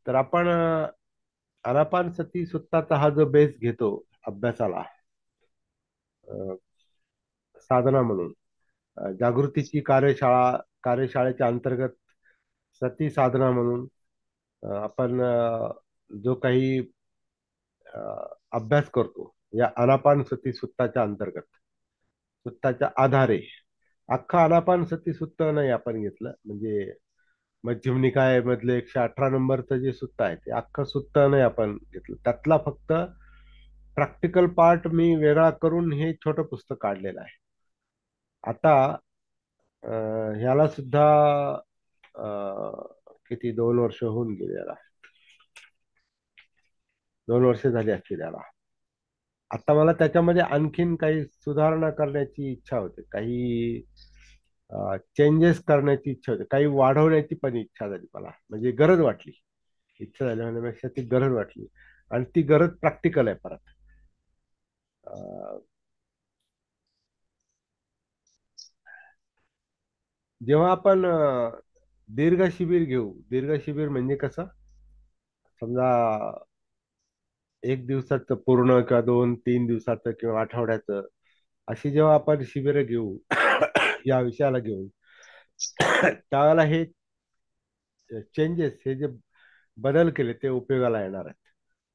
तर आपण आनापानसती सुत्ताचा हा जो बेस घेतो अभ्यासाला, अ, साधना म्हणून, जागृतीची कार्यशाळेच्या अंतर्गत सती साधना म्हणून आपण जो काही अ, अभ्यास करतो या आनापानसती सुत्ताच्या अंतर्गत, सुत्ताच्या आधारे. अख्खा आनापानसती सुत्त नाही आपण घेतलं, म्हणजे मध्यम निकाय मधले 118 नंबरचं जे सुत्त आहे ते अख्खं सुत्त नाही आपण घेतलं, त्यातला फक्त प्रॅक्टिकल पार्ट मी वेगळा करून हे छोटं पुस्तक काढलेलं आहे. आता ह्याला सुद्धा किती 2 वर्ष होऊन गेले याला, 2 वर्ष झाली असतील याला. आता मला त्याच्यामध्ये आणखीन काही सुधारणा करण्याची इच्छा होते, काही चेंजेस करण्याची इच्छा होती, काही वाढवण्याची पण इच्छा झाली मला, म्हणजे गरज वाटली. इच्छा झाली म्हणण्यापेक्षा ती गरज वाटली, आणि ती गरज प्रॅक्टिकल आहे परत. अं, जेव्हा आपण दीर्घ शिबिर घेऊ, दीर्घ शिबिर म्हणजे कसं, समजा 1 दिवसाचं पूर्ण किंवा 2-3 दिवसाचं किंवा आठवड्याचं, अशी जेव्हा आपण शिबिरं घेऊ या विषयाला घेऊन, त्यावेळेला हे चेंजेस, हे जे बदल केले ते उपयोगाला येणार आहेत.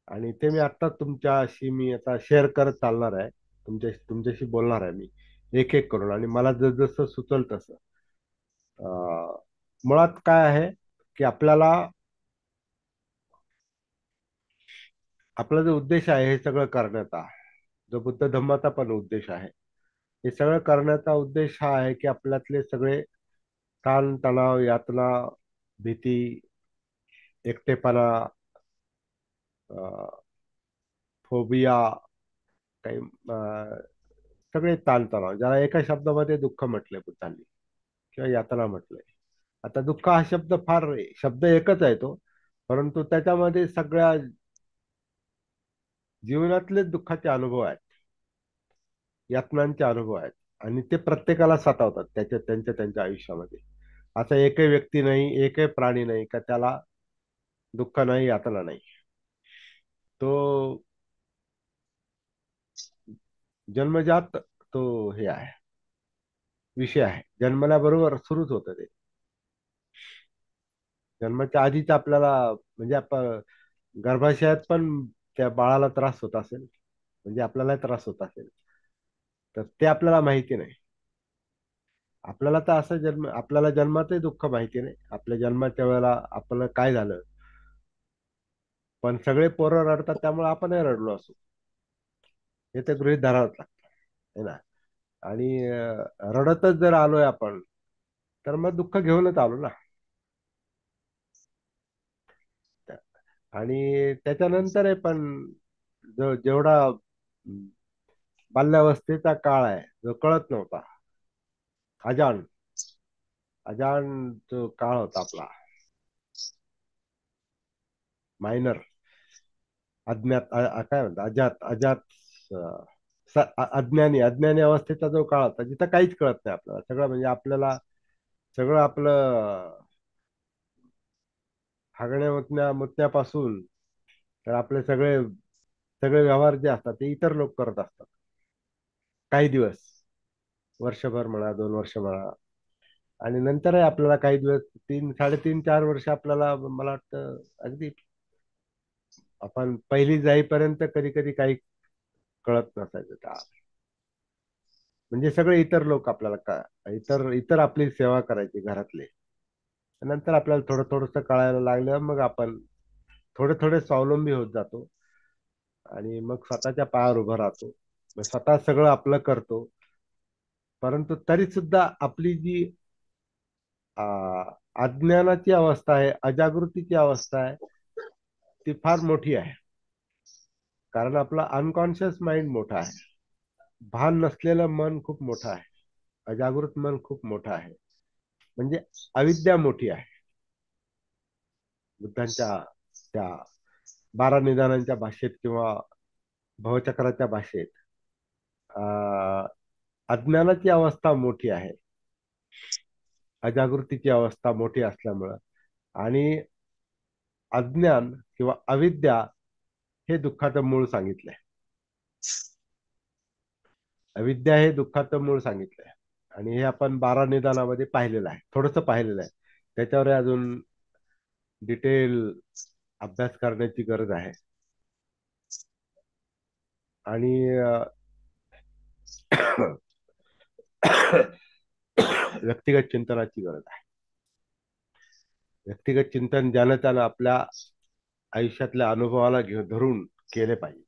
आणि ते मी आता तुमच्याशी मी आता शेअर करत चालणार आहे, तुमच्याशी बोलणार आहे मी एक एक करून, आणि मला जसं सुचल तसं. अं, मुळात काय आहे की आपल्याला, आपला जो उद्देश आहे हे सगळं करण्याचा, जो बुद्ध धम्माचा पण उद्देश आहे, हे सगळं करण्याचा उद्देश हा आहे की आपल्यातले सगळे ताण तणाव, यातना, भीती, एकटेपणा, फोबिया, काही सगळे ताणतणाव, ज्याला एका शब्दामध्ये दुःख म्हटलंय बुद्धांनी, किंवा यातना म्हटलंय. आता दुःख हा शब्द फार, शब्द एकच आहे तो, परंतु त्याच्यामध्ये सगळ्या जीवनातले दुःखाचे अनुभव आहेत, यातनांचे अनुभव आहेत, आणि ते प्रत्येकाला सतावतात त्यांच्या त्यांच्या आयुष्यामध्ये. असा एकही व्यक्ती नाही, एकही प्राणी नाही का त्याला दुःख नाही, यातना नाही. तो जन्मजात, तो हे आहे, विषय आहे, जन्मल्याबरोबर सुरूच होतं ते. जन्माच्या आधीच आपल्याला, म्हणजे आपण गर्भाशयात पण त्या बाळाला त्रास होत असेल, म्हणजे आपल्याला त्रास होत असेल, तर ते आपल्याला माहिती नाही. आपल्याला तर असं आपल्याला जन्मातही दुःख माहिती नाही, आपल्या जन्माच्या वेळेला आपलं काय झालं, पण सगळे पोरं रडतात त्यामुळे आपणही रडलो असू, हे तर गृहीत धरावंच लागतं, है ना. आणि रडतच जर आलोय आपण, तर मग दुःख घेऊनच आलो ना. आणि त्याच्यानंतर आहे पण, जेवढा बाल्यावस्थेचा काळ आहे, जो कळत नव्हता, अजान, अजान जो काळ होता आपला, मायनर, अज्ञात, काय म्हणतात, अजात, अजात, अज्ञानी अवस्थेचा जो काळ होता, जिथं काहीच कळत नाही आपल्याला, सगळं म्हणजे आपल्याला, सगळं आपलं हागण्या मुतण्यापासून तर आपले सगळे सगळे व्यवहार जे असतात ते इतर लोक करत असतात, काही दिवस, वर्षभर म्हणा, 2 वर्ष म्हणा, आणि नंतरही आपल्याला काही दिवस, 3, 3.5, 4 वर्ष आपल्याला, मला वाटतं अगदी आपण पहिली जाईपर्यंत कधी कधी काही कळत नसायचं त्या, म्हणजे सगळे इतर लोक आपल्याला का, इतर इतर आपली सेवा करायची घरातले. नंतर आपल्याला थोडं थोडंसं कळायला लागलं, मग आपण थोडे थोडे स्वावलंबी होत जातो, आणि मग स्वतःच्या पायावर उभं राहतो, मग स्वतः सगळं आपलं करतो. परंतु तरी सुद्धा आपली जी आ, अज्ञानाची अवस्था आहे, अजागृतीची अवस्था आहे, ती फार मोठी आहे. कारण आपला अनकॉन्शियस माइंड मोठा आहे, भान नसलेलं मन खूप मोठं आहे, अजागृत मन खूप मोठं आहे, म्हणजे अविद्या मोठी आहे. बुद्धांच्या त्या 12 निदानांच्या भाषेत किंवा भवचक्राच्या भाषेत, अज्ञानाची अवस्था मोठी आहे, अजागृतीची अवस्था मोठी असल्यामुळं. आणि अज्ञान किंवा अविद्या हे दुःखाचं मूळ सांगितलंय. अविद्या हे दुःखाचं मूळ सांगितलंय. आणि हे आपण 12 निदानामध्ये पाहिलेलं आहे, थोडंसं पाहिलेलं आहे. त्याच्यावर अजून डिटेल अभ्यास करण्याची गरज आहे. आणि व्यक्तिगत चिंतनाची गरज आहे. व्यक्तिगत चिंतन ज्यानं त्यानं आपल्या आयुष्यातल्या अनुभवाला धरून केले पाहिजे.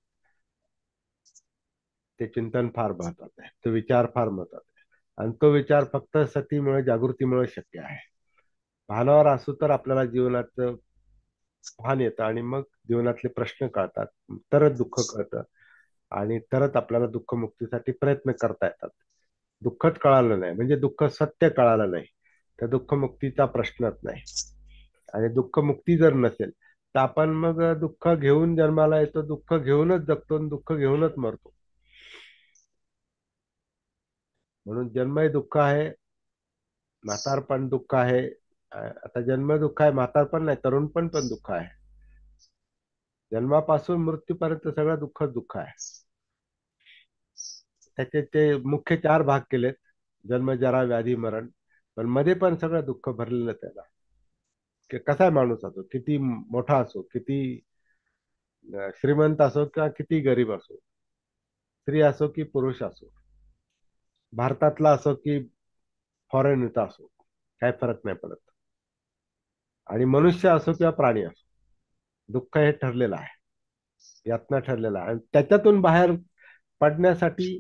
ते चिंतन फार महत्वाचं आहे, तो विचार फार महत्वाचा आहे. आणि तो विचार फक्त सतीमुळे, जागृतीमुळे शक्य आहे. भानावर असू तर आपल्याला जीवनाचं भान येतं, आणि मग जीवनातले प्रश्न कळतात, तरच दुःख कळतं, आणि तरच आपल्याला दुःखमुक्तीसाठी प्रयत्न करता येतात. दुःखच कळालं नाही म्हणजे दुःख सत्य कळालं नाही, तर दुःखमुक्तीचा प्रश्नच नाही. आणि दुःखमुक्ती जर नसेल तर आपण मग दुःख घेऊन जन्माला येतो, दुःख घेऊनच जगतो आणि दुःख घेऊनच मरतो. म्हणून जन्मही दुःख आहे, म्हातारपण दुःख आहे. आता जन्म दुःख आहे, म्हातारपण नाही, तरुणपण पण दुःख आहे. जन्मापासून मृत्यूपर्यंत सगळं दुःखच दुःख आहे. त्याचे ते मुख्य 4 भाग केलेत: जन्म, जरा, व्याधी, मरण. पण मध्ये पण सगळं दुःख भरलेलं त्याला. कसाय माणूस असो, किती मोठा असो, किती श्रीमंत असो किंवा किती गरीब असो, स्त्री असो की पुरुष असो, भारतातला असो की फॉरेनचा असो, काय फरक नाही पडत. आणि मनुष्य असो किंवा प्राणी असो, दुःख हे ठरलेलं आहे, यातना ठरलेलं आहे. आणि त्याच्यातून बाहेर पडण्यासाठी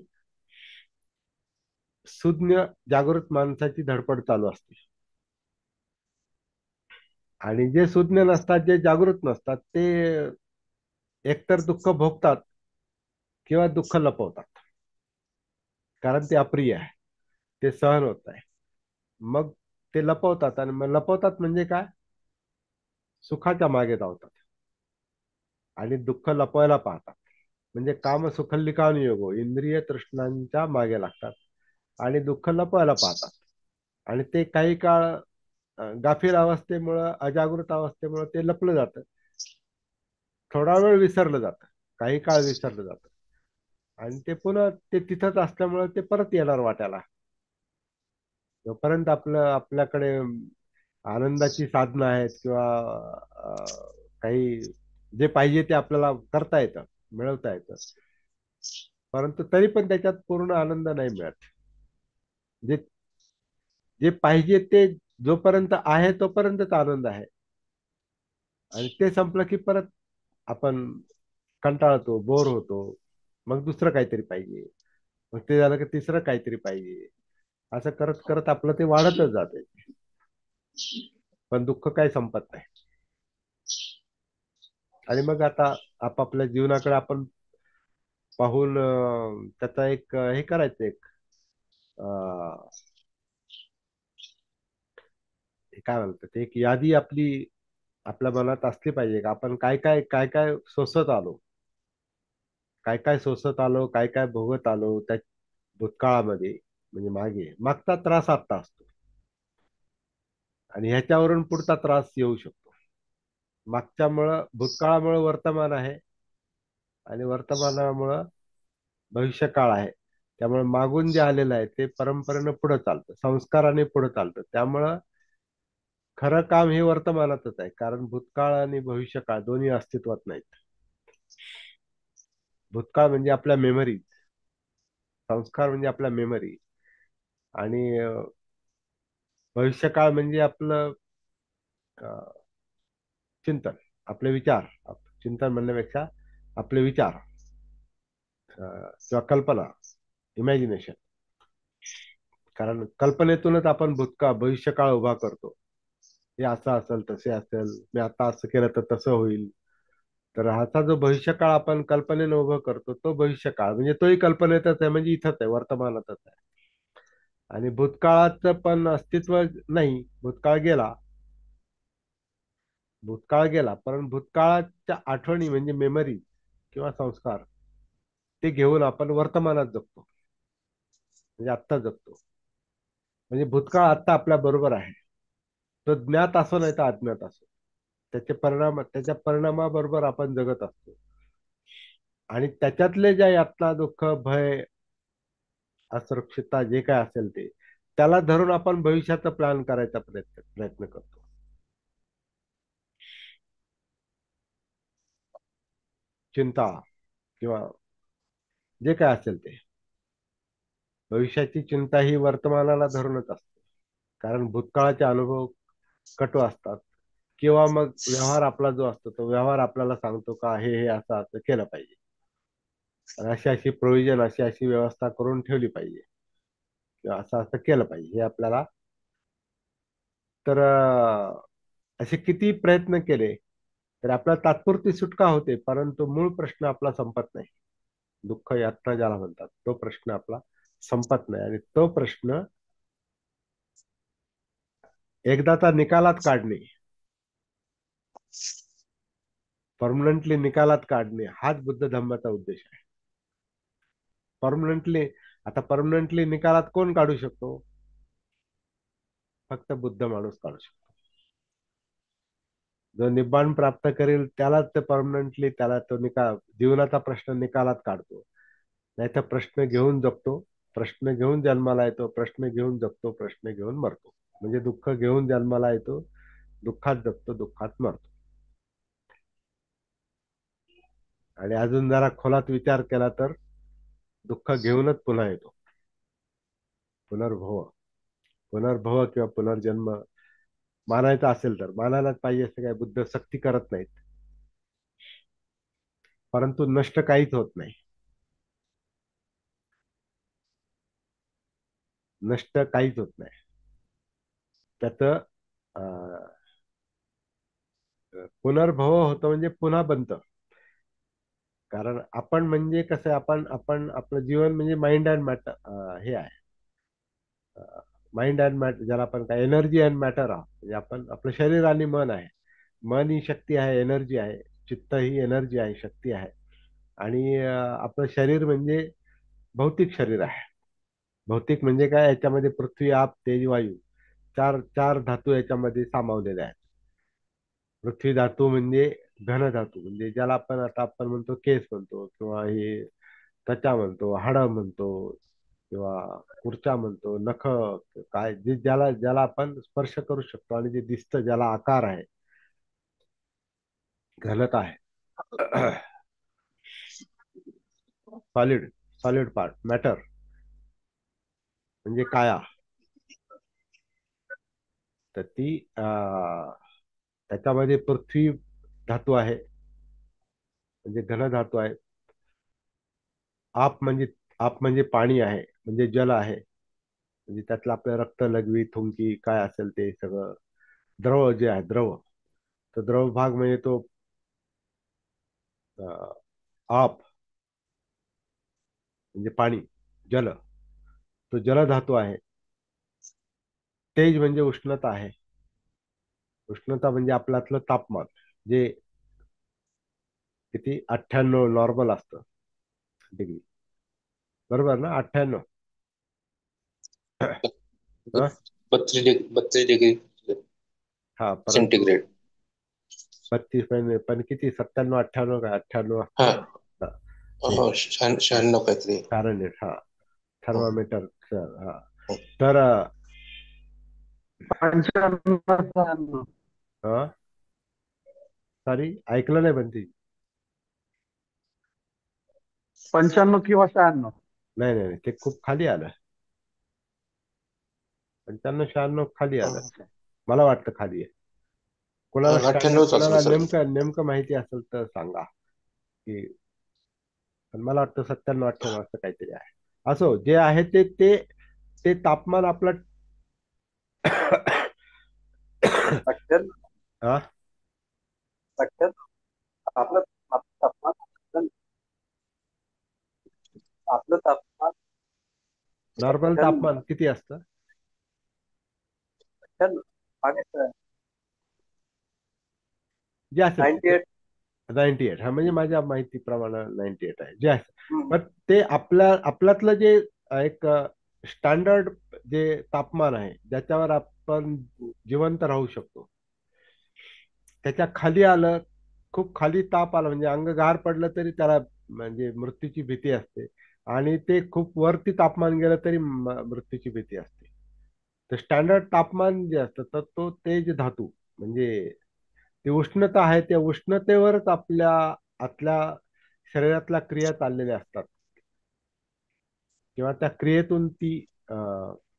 सुज्ञ जागृत माणसाची धडपड चालू असते. आणि जे सुज्ञ नसतात, जे जागृत नसतात, ते एकतर दुःख भोगतात किंवा दुःख लपवतात, कारण ते अप्रिय आहे, ते सहन होत नाही. मग ते लपवतात, आणि मग लपवतात म्हणजे काय, सुखाच्या मागे धावतात आणि दुःख लपवायला पाहतात. म्हणजे काम सुखल्लिकान योगो, इंद्रिय तृष्णांच्या मागे लागतात आणि दुःख लपवायला पाहतात. आणि ते काही काळ गाफील अवस्थेमुळं, अजागृत अवस्थेमुळं ते लपलं जातं. थोडा वेळ विसरलं जातं, काही काळ विसरलं जातं, आणि ते पुन्हा ते तिथंच असल्यामुळे ते परत येणार वाट्याला. जोपर्यंत आपल्याकडे आनंदाची साधनं आहेत, किंवा काही जे पाहिजे ते आपल्याला करता येतं, मिळवता येतं, परंतु तरी पण त्याच्यात पूर्ण आनंद नाही मिळत. जे जे पाहिजे ते जोपर्यंत आहे तोपर्यंतच आनंद आहे, आणि ते संपलं की परत आपण कंटाळतो, बोर होतो. मग दुसरं काहीतरी पाहिजे, मग ते झालं की तिसरं काहीतरी पाहिजे. असं करत करत आपलं ते वाढतच जाते, पण दुःख काही संपत नाही. आणि मग आता आपापल्या जीवनाकडे आपण पाहून त्याचा एक हे करायचं, एक अं, हे काय म्हणतात, एक यादी आपली आपल्या मनात असली पाहिजे, का आपण काय काय काय काय सोसत आलो, काय काय सोसत आलो, काय काय भोगत आलो त्या भूतकाळामध्ये. म्हणजे मागचा त्रास आता असतो, आणि ह्याच्यावरून पुढचा त्रास येऊ शकतो. मागच्यामुळं, भूतकाळामुळं वर्तमान आहे, आणि वर्तमानामुळं भविष्यकाळ आहे. त्यामुळे मागून जे आलेलं आहे ते परंपरेनं पुढे चालतं, संस्काराने पुढे चालतं. त्यामुळं खरं काम हे वर्तमानातच आहे, कारण भूतकाळ आणि भविष्यकाळ दोन्ही अस्तित्वात नाहीत. भूतकाळ म्हणजे आपल्या मेमरी, संस्कार म्हणजे आपल्या मेमरी, आणि भविष्यकाळ म्हणजे आपलं चिंतन, आपले विचार. चिंतन म्हणण्यापेक्षा आपले विचार, किंवा कल्पना, इमॅजिनेशन. कारण कल्पनेतूनच आपण भूतकाळ, भविष्यकाळ उभा करतो. हे असं असेल, तसे असेल, मी आता असं केलं तर तसं होईल. तर ह्याचा जो भविष्यकाळ आपण कल्पनेनं उभं करतो, तो भविष्यकाळ म्हणजे तोही कल्पनेतच आहे, म्हणजे इथंच आहे, वर्तमानातच आहे. आणि भूतकाळाचं पण अस्तित्व नाही, भूतकाळ गेला. भूतकाळ गेला, पण भूतकाळाच्या आठवणी म्हणजे मेमरी किंवा संस्कार, ते घेऊन आपण वर्तमानात जगतो, म्हणजे आत्ता जगतो. म्हणजे भूतकाळ आत्ता आपल्या बरोबर आहे, तो ज्ञात असो नाही तर अज्ञात असो. त्याच्या परिणामाबरोबर आपण जगत असतो. आणि त्याच्यातले ज्या यातना, दुःख, भय, असुरक्षितता जे काय असेल ते, त्याला धरून आपण भविष्याचा प्लॅन करायचा प्रयत्न करतो. चिंता किंवा जे काय असेल ते, भविष्याची चिंता ही वर्तमानाला धरूनच असते. कारण भूतकाळाचे अनुभव कटू असतात, किंवा मग व्यवहार आपला जो असतो तो व्यवहार आपल्याला सांगतो का हे असं असं केलं पाहिजे, अशी अशी प्रोव्हिजन, अशी अशी व्यवस्था करून ठेवली पाहिजे, किंवा असं असं केलं पाहिजे हे आपल्याला. तर असे किती प्रयत्न केले तर आपल्याला तात्पुरती सुटका होते, परंतु मूळ प्रश्न आपला संपत नाही. दुःख यातना ज्याला म्हणतात, तो प्रश्न आपला संपत नाही. आणि तो प्रश्न एकदाचा निकालात काढणे, परमनंटली निकालात काढणे, हाच बुद्ध धम्माचा उद्देश आहे. परमनंटली, आता परमनंटली निकालात कोण काढू शकतो? फक्त बुद्ध माणूस काढू शकतो. जो निब्बाण प्राप्त करेल त्यालाच ते परमनंटली, त्याला तो निकाल, जीवनाचा प्रश्न निकालात काढतो. नाही तर प्रश्न घेऊन जगतो, प्रश्न घेऊन जन्माला येतो, प्रश्न घेऊन जगतो, प्रश्न घेऊन मरतो. म्हणजे दुःख घेऊन जन्माला येतो, दुःखात जगतो, दुःखात मरतो. आणि अजून जरा खोलात विचार केला तर दुःख घेऊनच पुन्हा येतो. पुनर्भव, पुनर्भव किंवा पुनर्जन्म मानायचा असेल तर मानायलाच पाहिजे, असं काय बुद्ध सक्ती करत नाहीत. परंतु नष्ट काहीच होत नाही. नष्ट काहीच होत नाही. त्याचं पुनर्भव होतं म्हणजे पुन्हा बनतं. कारण आपण म्हणजे कसं, आपण आपण आपलं जीवन म्हणजे माइंड अँड मॅटर हे आहे. माइंड अँड मॅटर, ज्याला आपण काय एनर्जी अँड मॅटर आहोत. म्हणजे आपण आपलं शरीर आणि मन आहे. मन ही शक्ती आहे, एनर्जी आहे. चित्त ही एनर्जी आहे, शक्ती आहे. आणि आपलं शरीर म्हणजे भौतिक शरीर आहे. भौतिक म्हणजे काय, याच्यामध्ये पृथ्वी, आप, तेज, वायू, चार चार धातू याच्यामध्ये सामावलेले आहेत. पृथ्वी धातू म्हणजे घन धातू, म्हणजे ज्याला आपण म्हणतो केस म्हणतो, किंवा हे त्वचा म्हणतो, हाड म्हणतो, किंवा खुर्चा म्हणतो, नख, काय जे ज्याला ज्याला आपण स्पर्श करू शकतो आणि जे दिसतं, ज्याला आकार आहे, घनता आहे. सॉलिड, सॉलिड पार्ट, मॅटर म्हणजे काया. तर ती त्याच्यामध्ये पृथ्वी धातू आहे, म्हणजे घन धातू आहे. आप म्हणजे पाणी आहे, म्हणजे जल आहे. म्हणजे त्यातलं आपलं रक्त, लघवी, थुंकी काय असेल ते सगळं. द्रव जे आहे, द्रव, तर द्रव भाग म्हणजे तो अं, आप म्हणजे पाणी, जल, तो जल धातू आहे. तेज म्हणजे उष्णता आहे. उष्णता म्हणजे आपल्यातलं तापमान, जे किती 98 नॉर्मल असतं डिग्री, बरोबर ना? 98. 32 डिग्री हा, परंतु सेंटीग्रेड. 32 पण किती, 97, 98 काय 98 हा, असतं. हा, ते 96 काहीतरी. फॅरनहीट, हा, हो, थर्मामीटर. हा, हो. तर 95. सॉरी, ऐकलं नाही पण ती. 95 किंवा 96. नाही नाही नाही, ते खूप खाली आलं. 95 96 खाली आलं, मला वाटतं खाली आहे. कोणाला स्टँडर्ड, 98च असेल कोणाला सर. नेमकं नेमकं माहिती असेल तर सांगा की. पण मला वाटतं 97 98 असं काहीतरी आहे. असो, जे आहे ते ते ते तापमान आपलं. सत्तर. हा, सत्तर. आपलं आपलं तापमान, आपलं तापमान नॉर्मल 96. तापमान किती असतं? 96. आणि जे असेल ते 98. 98, हा म्हणजे माझ्या माहितीप्रमाणे 98 आहे, जे आहे. पण ते आपल्यातलं जे एक स्टँडर्ड जे तापमान आहे, ज्याच्यावर आपण जिवंत राहू शकतो, त्याच्या खाली आलं, खूप खाली ताप आला म्हणजे अंग गार पडलं तरी त्याला म्हणजे मृत्यूची भीती असते. आणि ते खूप वरती तापमान गेलं तरी मृत्यूची भीती असते. तर स्टँडर्ड तापमान जे असतं तर तो तेज धातू म्हणजे ती उष्णता आहे, त्या उष्णतेवरच आपल्या आतल्या शरीरातल्या क्रिया चाललेल्या असतात. किंवा त्या क्रियेतून ती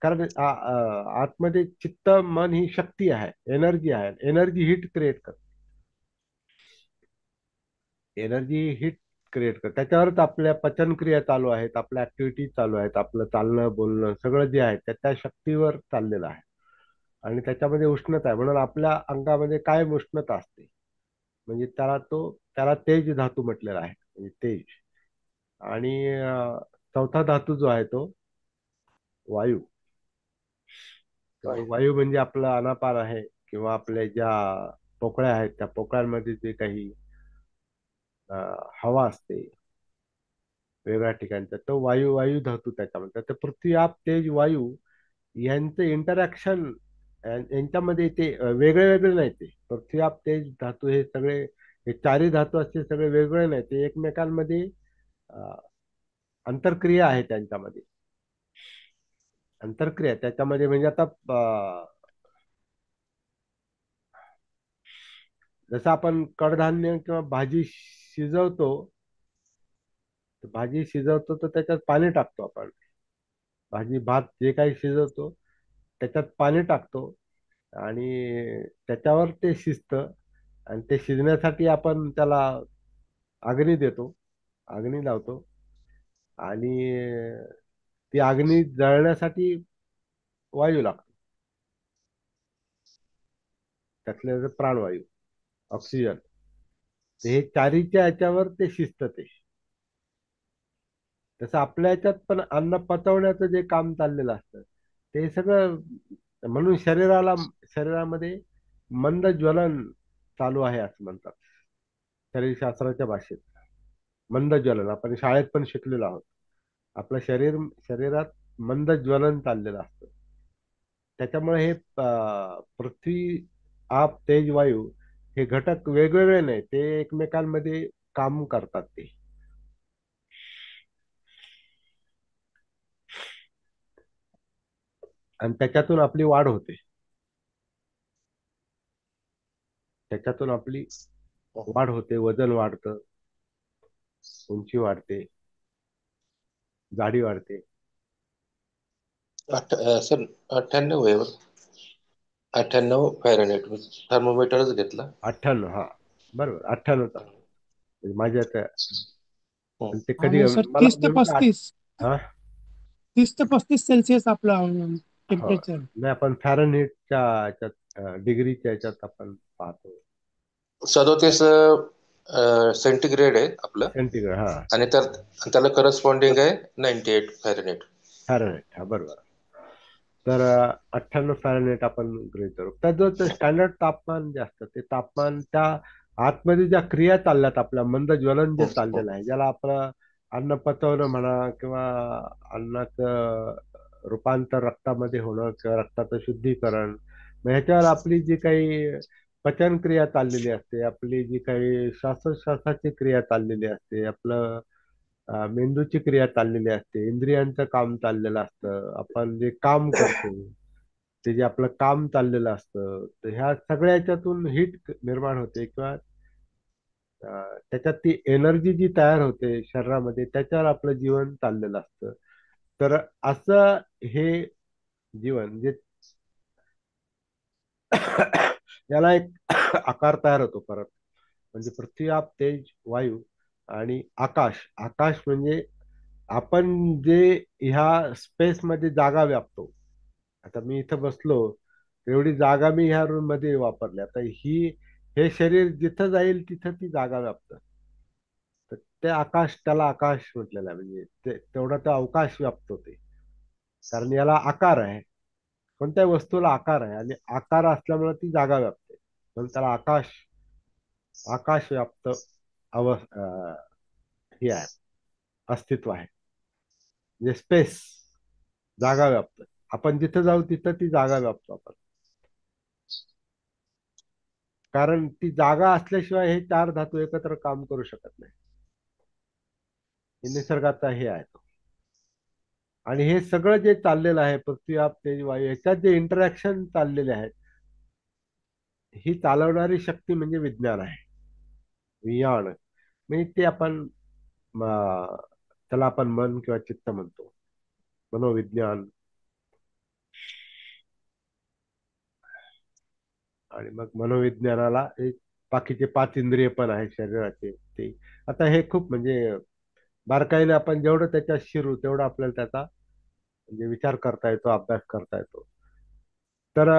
कारण आतमध्ये चित्त मन ही शक्ती आहे, एनर्जी आहे. एनर्जी हीट क्रिएट करते. एनर्जी हीट क्रिएट करते, त्याच्यावरच आपल्या पचनक्रिया चालू आहेत, आपल्या ऍक्टिव्हिटीज चालू आहेत, आपलं चालणं बोलणं सगळं जे आहे त्या शक्तीवर चाललेलं आहे. आणि त्याच्यामध्ये उष्णता आहे म्हणून आपल्या अंगामध्ये कायम उष्णता असते. म्हणजे त्याला तेज धातू म्हटलेला आहे, म्हणजे तेज. आणि चौथा धातू जो आहे तो वायू. तर वायू. वायू म्हणजे आपलं अनापार आहे, किंवा आपल्या ज्या पोकळ्या आहेत त्या पोकळ्यांमध्ये जे काही हवा असते वेगळ्या ठिकाणचा, तो वायू वायू धातू त्याच्यामध्ये. तर पृथ्वी आप तेज वायू यांचं इंटरॅक्शन यांच्यामध्ये ते वेगळे वेगळे नाही. ते पृथ्वी आप तेज धातू हे सगळे, हे चारही धातू असते सगळे वेगळे नाही, ते एकमेकांमध्ये अ, आंतरक्रिया आहे त्यांच्यामध्ये. आंतरक्रिया त्याच्यामध्ये म्हणजे आता जसं आपण कडधान्य किंवा भाजी शिजवतो, तर भाजी शिजवतो तर त्याच्यात पाणी टाकतो आपण. भाजी भात जे काही शिजवतो त्याच्यात पाणी टाकतो, आणि त्याच्यावर ते शिजतं. आणि ते शिजण्यासाठी आपण त्याला अग्नी देतो, अग्नी लावतो. आणि ती अग्नी जळण्यासाठी वायू लागतो, त्यातले प्राणवायू, ऑक्सिजन. हे चारीच्या याच्यावर ते शिजतं. ते तसं आपल्या याच्यात पण अन्न पचवण्याचं जे काम चाललेलं असतं ते सगळं, म्हणून शरीरामध्ये मंद ज्वलन चालू आहे असं म्हणतात शरीरशास्त्राच्या भाषेत. मंद ज्वलन आपण शाळेत पण शिकलेलो आहोत. आपलं शरीरात मंद ज्वलन चाललेलं असतं. त्याच्यामुळे हे पृथ्वी आप तेज वायू हे घटक वेगवेगळे नाही, ते एकमेकांमध्ये काम करतात ते. आणि त्याच्यातून आपली वाढ होते, त्याच्यातून आपली वाढ होते, वजन वाढतं, उंची वाढते, जाडी वाढते. सर 98 आहे बरं. 98 फॅरेनहाइट थर्मोमीटरच घेतला. 98, हा बरोबर 98 तास. म्हणजे माझ्या त्या, हं. पण ते कधी आणि सर मला 30 ते नेमकं 35 हा 30 ते 35 सेल्सिअस आपलं हो, टेम्परेचर. नाही आपण फॅरनहीटच्या याच्यात डिग्रीच्या याच्यात आपण पाहतो. 37 सेंटीग्रेड आहे आपलं. सेंटीग्रेड, हा आणि त्याला करस्पॉन्डिंग आहे 98 फॅरेनहाइट. फॅरनहीट, हा बरोबर. तर 98 फॅरनहीट आपण गृहीत धरू. त्याचं स्टँडर्ड तापमान जे असतं ते तापमान त्या आतमध्ये ज्या क्रिया चालल्यात आपल्या मंद ज्वलन जे चाललेलं आहे, ज्याला आपलं अन्न पचवणं म्हणा, किंवा अन्नाचं रूपांतर रक्तामध्ये होणं, किंवा रक्ताचं शुद्धीकरण, मग ह्याच्यावर आपली जी काही पचन क्रिया चाललेली असते, आपली जी काही श्वासोच्छ्वासाची क्रिया चाललेली असते, आपलं मेंदूची क्रिया चाललेली असते, इंद्रियांचं काम चाललेलं असतं, आपण जे काम करतो ते जे आपलं काम चाललेलं असतं, तर ह्या सगळ्या ह्याच्यातून हीट निर्माण होते, किंवा त्याच्यात ती एनर्जी जी तयार होते शरीरामध्ये, त्याच्यावर आपलं जीवन चाललेलं असतं. तर असं हे जीवन जे याला एक आकार तयार होतो परत. म्हणजे पृथ्वी आप तेज वायू आणि आकाश. आकाश म्हणजे आपण जे ह्या स्पेस मध्ये जागा व्यापतो. आता मी इथं बसलो, एवढी जागा मी ह्या रूम मध्ये वापरली. आता हे शरीर जिथं जाईल तिथं ती जागा व्यापतं. तर ते आकाश, त्याला आकाश म्हटलेलं आहे. म्हणजे तेवढा तो अवकाश व्यापतो ते, कारण याला आकार आहे. कोणत्याही वस्तूला आकार आहे, आणि आकार असल्यामुळे ती जागा व्यापते, म्हणून त्याला आकाश व्याप्त हे आहे, अस्तित्व आहे. म्हणजे स्पेस, जागा व्याप्त. आपण जिथं जाऊ तिथं ती जागा व्यापतो आपण. कारण ती जागा असल्याशिवाय हे चार धातू एकत्र काम करू शकत नाही. हे निसर्गाचा हे आहे तो. आणि हे सगळं जे चाललेलं आहे पृथ्वी आप तेज वायू ह्याच्यात जे इंटरॅक्शन चाललेले आहेत, ही चालवणारी शक्ती म्हणजे विज्ञान आहे. विज्ञान म्हणजे ते आपण त्याला आपण मन किंवा चित्त म्हणतो, मनोविज्ञान. आणि मग मनोविज्ञानाला एक बाकीचे पाच इंद्रिय पण आहे शरीराचे ते. आता हे खूप म्हणजे बारकाईने आपण जेवढं त्याच्यात शिरू तेवढं आपल्याला त्याचा म्हणजे विचार करता येतो, अभ्यास करता येतो. तर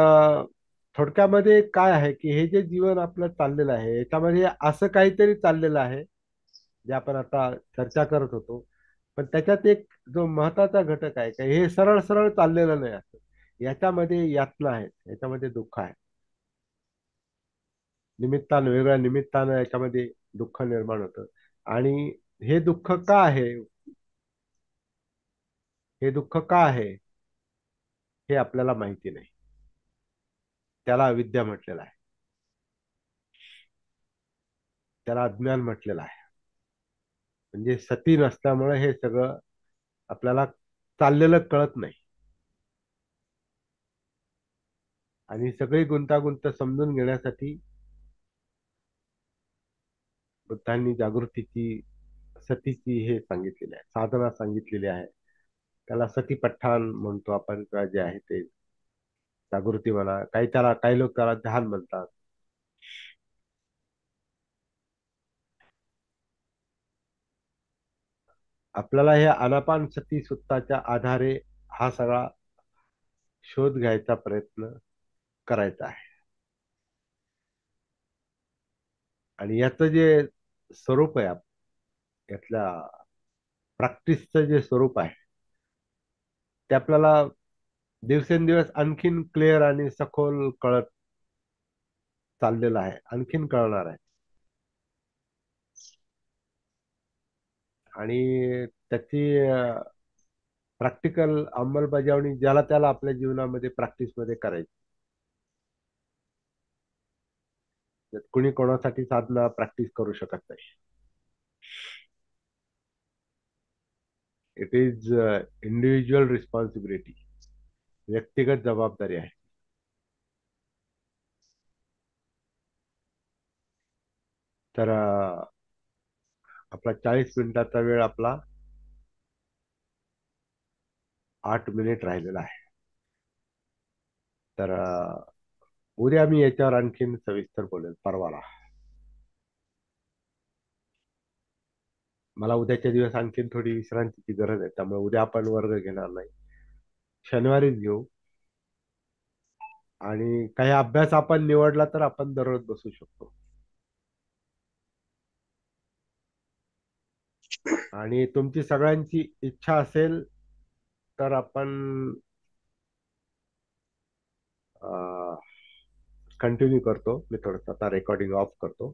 थोडक्यामध्ये काय आहे की हे जे जीवन आपलं चाललेलं आहे याच्यामध्ये असं काहीतरी चाललेलं आहे जे आपण आता चर्चा करत होतो. पण त्याच्यात एक जो महत्वाचा घटक आहे का हे सरळ सरळ चाललेलं नाही असं. याच्यामध्ये यातना आहेत, याच्यामध्ये दुःख आहे. निमित्तानं वेगळ्या निमित्तानं याच्यामध्ये दुःख निर्माण होतं. आणि हे दुःख का आहे, हे दुःख का आहे हे आपल्याला माहिती नाही. त्याला अविद्या म्हटलेलं आहे, त्याला अज्ञान म्हटलेलं आहे. म्हणजे सती नसल्यामुळे हे सगळं आपल्याला चाललेलं कळत नाही. आणि सगळी गुंतागुंत समजून घेण्यासाठी बुद्धांनी जागृतीची सतीची हे सांगितलेली आहे, साधना सांगितलेली आहे. त्याला सतीपठ्ठान म्हणतो आपण किंवा जे आहे ते जागृती म्हणा, काही लोक त्याला ध्यान म्हणतात. आपल्याला हे आनापान सती सुत्ताच्या आधारे हा सगळा शोध घ्यायचा प्रयत्न करायचा आहे. आणि याचं जे स्वरूप आहे यातल्या प्रॅक्टिसचं जे स्वरूप आहे ते आपल्याला दिवसेंदिवस आणखीन क्लिअर आणि सखोल कळत चाललेलं आहे, आणखीन कळणार आहे. आणि त्याची प्रॅक्टिकल अंमलबजावणी ज्याला त्याला आपल्या जीवनामध्ये प्रॅक्टिसमध्ये करायची. कुणी कोणासाठी साधना प्रॅक्टिस करू शकत नाही. इट इज इंडिव्हिज्युअल रिस्पॉन्सिबिलिटी, व्यक्तिगत जबाबदारी आहे. तर आपला 40 मिनिटाचा वेळ आपला 8 मिनिट राहिलेला आहे. तर उद्या मी याच्यावर आणखीन सविस्तर बोलेल, परवाला. मला उद्याच्या दिवस आणखीन थोडी विश्रांतीची गरज आहे, त्यामुळे उद्या आपण वर्ग घेणार नाही, शनिवारीच घेऊ. आणि काही अभ्यास आपण निवडला तर आपण दररोज बसू शकतो. आणि तुमची सगळ्यांची इच्छा असेल तर आपण कंटिन्यू करतो. मी थोडंसं आता रेकॉर्डिंग ऑफ करतो.